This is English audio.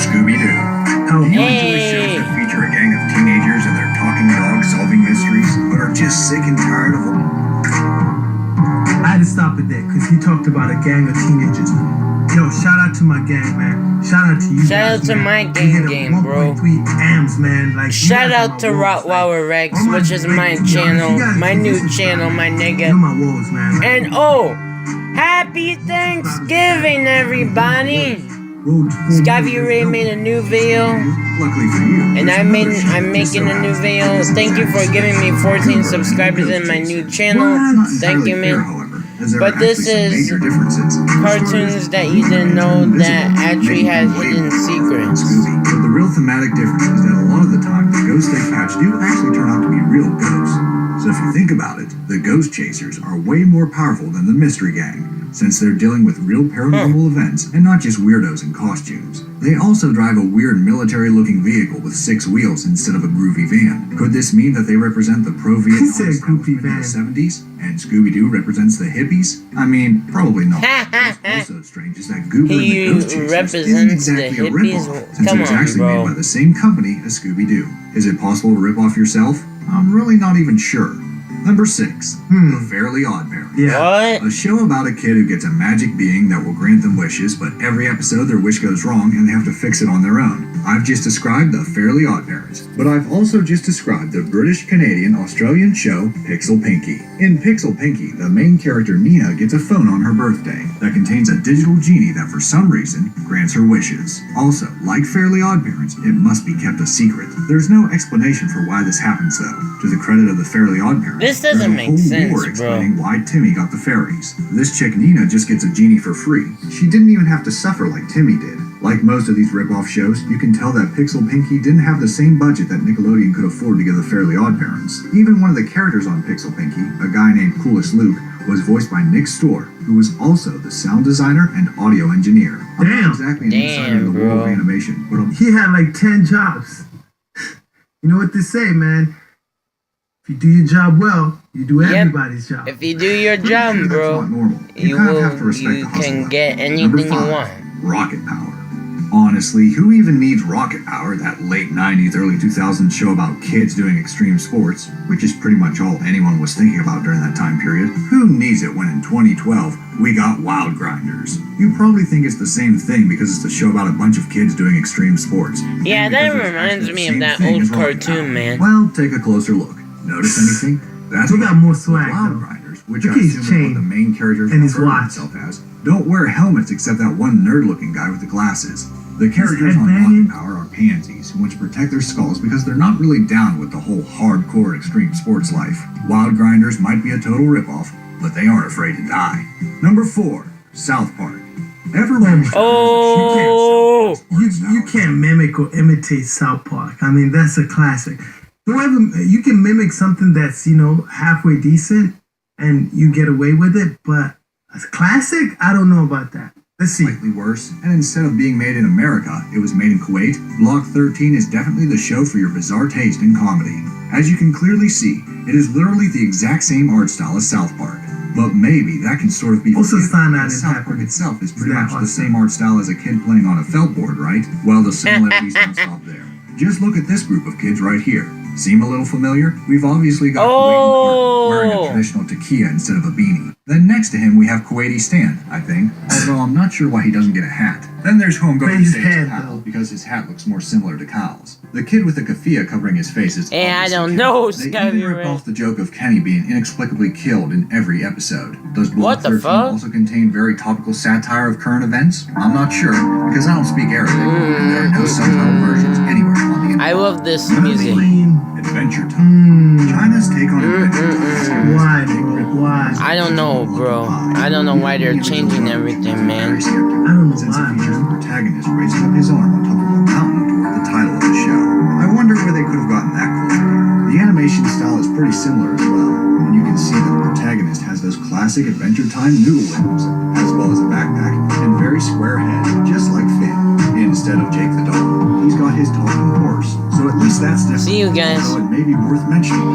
Scooby-Doo. Do you enjoy shows that feature a gang of teenagers and their talking dogs solving mysteries, but are just sick and tired of them? I had to stop it there because he talked about a gang of teenagers. Yo, shout out to my gang, man. Shout out to you. Shout out to my gang, bro. 1.3 amps, man. Like, shout out to Rottweiler Rex, which is my channel, my new channel, my nigga. You're my wolves, man. And oh, happy Thanksgiving, everybody! Scabby Ray made a new video, Luckily for you, and I'm making a new video. Thank you for giving me 14 subscribers in my new channel. Thank you, man. But this is cartoons that you didn't know that actually has hidden secrets. But the real thematic difference is that a lot of the time, the ghosts they catch do actually turn out to be real ghosts. So if you think about it, the ghost chasers are way more powerful than the mystery gang, since they're dealing with real paranormal events and not just weirdos in costumes. They also drive a weird military-looking vehicle with 6 wheels instead of a groovy van. Could this mean that they represent the pro-Vietnam establishment in the 70s, and Scooby-Doo represents the hippies? I mean, probably not. What's also strange is that Goober and the Ghost Chasers isn't exactly a ripoff, since it was actually made by the same company as Scooby-Doo. Is it possible to rip off yourself? I'm really not even sure. Number 6. The Fairly Odd Parents. What? A show about a kid who gets a magic being that will grant them wishes, but every episode their wish goes wrong and they have to fix it on their own. I've just described the Fairly Odd Parents, but I've also just described the British-Canadian-Australian show Pixel Pinky. In Pixel Pinky, the main character Nina gets a phone on her birthday that contains a digital genie that for some reason grants her wishes. Also, like Fairly Odd Parents, it must be kept a secret. There's no explanation for why this happens though. To the credit of the Fairly Odd Parents, This doesn't make sense, war bro. explaining why Timmy got the fairies. This chick Nina just gets a genie for free. She didn't even have to suffer like Timmy did. Like most of these rip-off shows, you can tell that Pixel Pinky didn't have the same budget that Nickelodeon could afford to give the Fairly Odd Parents. Even one of the characters on Pixel Pinky, a guy named Coolest Luke, was voiced by Nick Storr, who was also the sound designer and audio engineer. I'm not exactly an insider in the world of animation, but he had like 10 jobs. You know what they say, man? If you do your job well, you do everybody's job. If you do your job, bro, you can get anything you want. Rocket power. Honestly, who even needs rocket power, that late 90s, early 2000s show about kids doing extreme sports, which is pretty much all anyone was thinking about during that time period? Who needs it when in 2012, we got Wild Grinders? You probably think it's the same thing because it's a show about a bunch of kids doing extreme sports. Yeah, that reminds me of that old cartoon, man. Well, take a closer look. Notice anything? That's we got more swag, Wild Grinders, which look I at his assume is what chain the main character and his watch himself as. Don't wear helmets except that one nerd-looking guy with the glasses. The characters on Rocket Power are pansies, which protect their skulls because they're not really down with the whole hardcore extreme sports life. Wild Grinders might be a total ripoff, but they aren't afraid to die. Number 4. South Park. You can't mimic or imitate South Park. I mean, that's a classic. You can mimic something that's, halfway decent and you get away with it, but a classic? I don't know about that. Let's see. Slightly worse, and instead of being made in America, it was made in Kuwait. Block 13 is definitely the show for your bizarre taste in comedy. As you can clearly see, it is literally the exact same art style as South Park. But maybe that can sort of be forgiven, because South Park itself is pretty much the same art style as a kid playing on a felt board, right? Well, the similarities don't stop there. Just look at this group of kids right here. Seem a little familiar? We've obviously got Kuwait wearing a traditional takia instead of a beanie. Then next to him we have Kuwaiti Stan, I think. Although I'm not sure why he doesn't get a hat. Then there's who I'm going to say is Kyle, because his hat looks more similar to Kyle's. The kid with the keffiyeh covering his face is I don't know, They even rip off the joke of Kenny being inexplicably killed in every episode. Does Block 13 also contain very topical satire of current events? I'm not sure, because I don't speak Arabic, and there are no subtitle versions anywhere on the internet. I love this music. Adventure Time. China's take on Adventure Time. Why? I don't know, bro. I don't know why they're changing everything, man. I don't know Since why, it features the man. protagonist raising up his arm on top of a mountain toward the title of the show. I wonder where they could have gotten that cool idea. The animation style is pretty similar as well, and you can see that the protagonist has those classic Adventure Time noodle limbs, as well as a backpack and very square head, just like Finn. Instead of Jake the dog, he's got his talking horse, so at least that's different. See you guys. So it may be worth mentioning